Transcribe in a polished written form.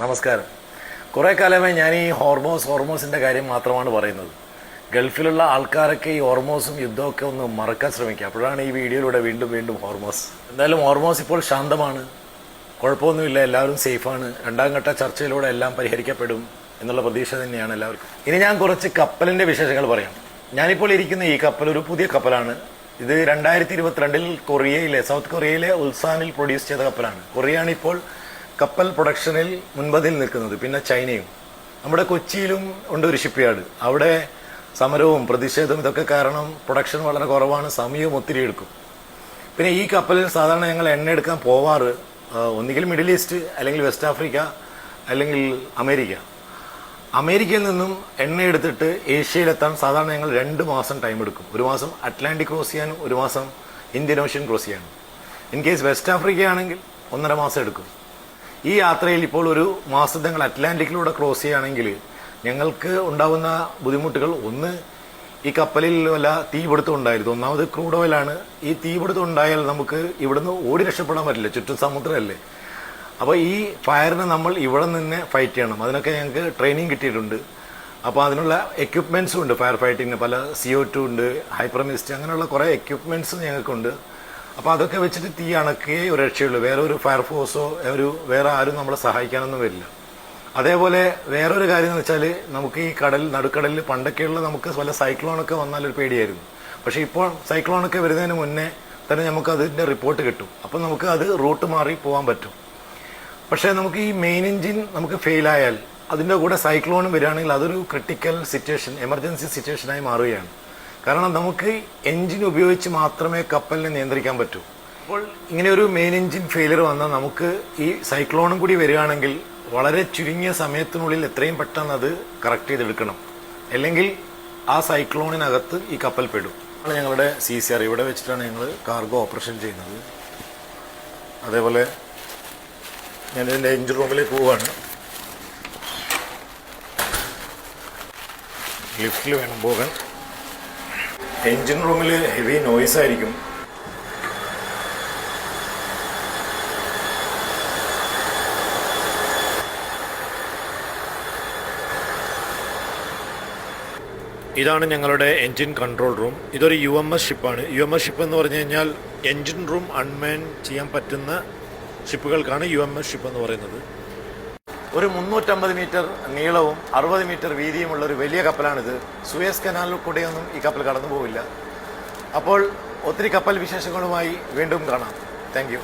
നമസ്കാരം. കുറേ കാലമായി ഞാൻ ഈ ഹോർമോസിൻ്റെ കാര്യം മാത്രമാണ് പറയുന്നത്. ഗൾഫിലുള്ള ആൾക്കാരൊക്കെ ഈ ഹോർമോസും യുദ്ധമൊക്കെ ഒന്ന് മറക്കാൻ ശ്രമിക്കുക. അപ്പോഴാണ് ഈ വീഡിയോയിലൂടെ വീണ്ടും ഹോർമോസ്. എന്തായാലും ഹോർമോസ് ഇപ്പോൾ ശാന്തമാണ്, കുഴപ്പമൊന്നുമില്ല, എല്ലാവരും സേഫാണ്. രണ്ടാം ഘട്ട ചർച്ചയിലൂടെ എല്ലാം പരിഹരിക്കപ്പെടും എന്നുള്ള പ്രതീക്ഷ തന്നെയാണ് എല്ലാവർക്കും. ഇനി ഞാൻ കുറച്ച് കപ്പലിൻ്റെ വിശേഷങ്ങൾ പറയാം. ഞാനിപ്പോൾ ഇരിക്കുന്ന ഈ കപ്പൽ ഒരു പുതിയ കപ്പലാണ്. ഇത് 2022 കൊറിയയിലെ സൗത്ത് കൊറിയയിലെ ഉൾസാനിൽ പ്രൊഡ്യൂസ് ചെയ്ത കപ്പലാണ്. കൊറിയയാണ് ഇപ്പോൾ കപ്പൽ പ്രൊഡക്ഷനിൽ മുൻപതിൽ നിൽക്കുന്നത്. പിന്നെ ചൈനയും. നമ്മുടെ കൊച്ചിയിലും ഉണ്ട് ഒരു ഷിപ്പ്യാർഡ്. അവിടെ സമരവും പ്രതിഷേധവും ഇതൊക്കെ കാരണം പ്രൊഡക്ഷൻ വളരെ കുറവാണ്, സമയവും ഒത്തിരി എടുക്കും. പിന്നെ ഈ കപ്പലിൽ സാധാരണ ഞങ്ങൾ എണ്ണ എടുക്കാൻ പോവാറ് ഒന്നുകിൽ മിഡിൽ ഈസ്റ്റ്, അല്ലെങ്കിൽ വെസ്റ്റ് ആഫ്രിക്ക, അല്ലെങ്കിൽ അമേരിക്കയിൽ നിന്നും എണ്ണ എടുത്തിട്ട് ഏഷ്യയിലെത്താൻ സാധാരണ ഞങ്ങൾ 2 മാസം ടൈം എടുക്കും. ഒരു മാസം അറ്റ്ലാന്റിക് ക്രോസ് ചെയ്യാനും ഒരു മാസം ഇന്ത്യൻ ഓഷ്യൻ ക്രോസ് ചെയ്യാനും. ഇൻ കേസ് വെസ്റ്റ് ആഫ്രിക്ക ആണെങ്കിൽ 1.5 മാസം എടുക്കും. ഈ യാത്രയിൽ ഇപ്പോൾ ഒരു മാസം ഞങ്ങൾ അറ്റ്ലാന്റിക്കിലൂടെ ക്രോസ് ചെയ്യുകയാണെങ്കിൽ ഞങ്ങൾക്ക് ഉണ്ടാകുന്ന ബുദ്ധിമുട്ടുകൾ, ഒന്ന്, ഈ കപ്പലിൽ വല്ല തീപിടുത്തം ഉണ്ടായിരുന്നു. ഒന്നാമത് ക്രൂഡ് ഓയിലാണ്. ഈ തീപിടുത്തം ഉണ്ടായാൽ നമുക്ക് ഇവിടുന്ന് ഓടി രക്ഷപ്പെടാൻ പറ്റില്ല, ചുറ്റും സമുദ്രമല്ലേ. അപ്പോൾ ഈ ഫയറിനെ നമ്മൾ ഇവിടെ നിന്ന് ഫൈറ്റ് ചെയ്യണം. അതിനൊക്കെ ഞങ്ങൾക്ക് ട്രെയിനിങ് കിട്ടിയിട്ടുണ്ട്. അപ്പോൾ അതിനുള്ള എക്യുപ്മെന്റ്സും ഉണ്ട്. ഫയർ ഫൈറ്റിങ്ങിന് പല CO2 ഉണ്ട്, ഹൈപ്പർമിസ്റ്റ്, അങ്ങനെയുള്ള കുറേ എക്യുപ്മെന്റ്സ് ഞങ്ങൾക്കുണ്ട്. അപ്പോൾ അതൊക്കെ വെച്ചിട്ട് തീ അണക്കുകയേ ഒരു രക്ഷയുള്ളൂ. വേറെ ഒരു ഫയർഫോഴ്സോ വേറെ ആരും നമ്മളെ സഹായിക്കാനൊന്നും വരില്ല. അതേപോലെ വേറൊരു കാര്യം എന്ന് വെച്ചാൽ, നമുക്ക് ഈ നടുക്കടലിൽ പണ്ടൊക്കെയുള്ള നമുക്ക് വല്ല സൈക്ലോണൊക്കെ വന്നാൽ ഒരു പേടിയായിരുന്നു. പക്ഷേ ഇപ്പോൾ സൈക്ലോണൊക്കെ വരുന്നതിന് മുന്നേ തന്നെ നമുക്ക് അതിൻ്റെ റിപ്പോർട്ട് കിട്ടും. അപ്പം നമുക്ക് അത് റൂട്ട് മാറി പോകാൻ പറ്റും. പക്ഷേ നമുക്ക് ഈ മെയിൻ എഞ്ചിൻ നമുക്ക് ഫെയിലായാൽ അതിൻ്റെ കൂടെ സൈക്ലോണും വരികയാണെങ്കിൽ അതൊരു ക്രിട്ടിക്കൽ സിറ്റുവേഷൻ, എമർജൻസി സിറ്റുവേഷനായി മാറുകയാണ്. കാരണം നമുക്ക് എഞ്ചിൻ ഉപയോഗിച്ച് മാത്രമേ കപ്പലിനെ നിയന്ത്രിക്കാൻ പറ്റൂ. അപ്പോൾ ഇങ്ങനെ ഒരു മെയിൻ എഞ്ചിൻ ഫെയിലിയർ വന്നാൽ നമുക്ക് ഈ സൈക്ലോണും കൂടി വരികയാണെങ്കിൽ വളരെ ചുരുങ്ങിയ സമയത്തിനുള്ളിൽ എത്രയും പെട്ടെന്ന് അത് കറക്റ്റ് ചെയ്തെടുക്കണം. അല്ലെങ്കിൽ ആ സൈക്ലോണിനകത്ത് ഈ കപ്പൽ പെടും. ഞങ്ങളുടെ CCR ഇവിടെ വെച്ചിട്ടാണ് ഞങ്ങൾ കാർഗോ ഓപ്പറേഷൻ ചെയ്യുന്നത്. അതേപോലെ ഞാനിതിൻ്റെ എഞ്ചിൻ റൂമിലേക്ക് പോവുകയാണ്. ലിഫ്റ്റിൽ വേണം പോകാൻ. എഞ്ചിൻ റൂമിൽ ഹെവി നോയ്സ് ആയിരിക്കും. ഇതാണ് ഞങ്ങളുടെ എൻജിൻ കൺട്രോൾ റൂം. ഇതൊരു UMS ഷിപ്പാണ്. UMS ഷിപ്പ് എന്ന് പറഞ്ഞു കഴിഞ്ഞാൽ എൻജിൻ റൂം അൺമാൻ ചെയ്യാൻ പറ്റുന്ന ഷിപ്പുകൾക്കാണ് UMS ഷിപ്പ് എന്ന് പറയുന്നത്. ഒരു 350 മീറ്റർ നീളവും 60 മീറ്റർ വീതിയുമുള്ള ഒരു വലിയ കപ്പലാണിത്. സൂയസ് കനാലിൽ കൂടെയൊന്നും ഈ കപ്പൽ കടന്നു പോവില്ല. അപ്പോൾ ഒത്തിരി കപ്പൽ വിശേഷങ്ങളുമായി വീണ്ടും കാണാം. Thank you.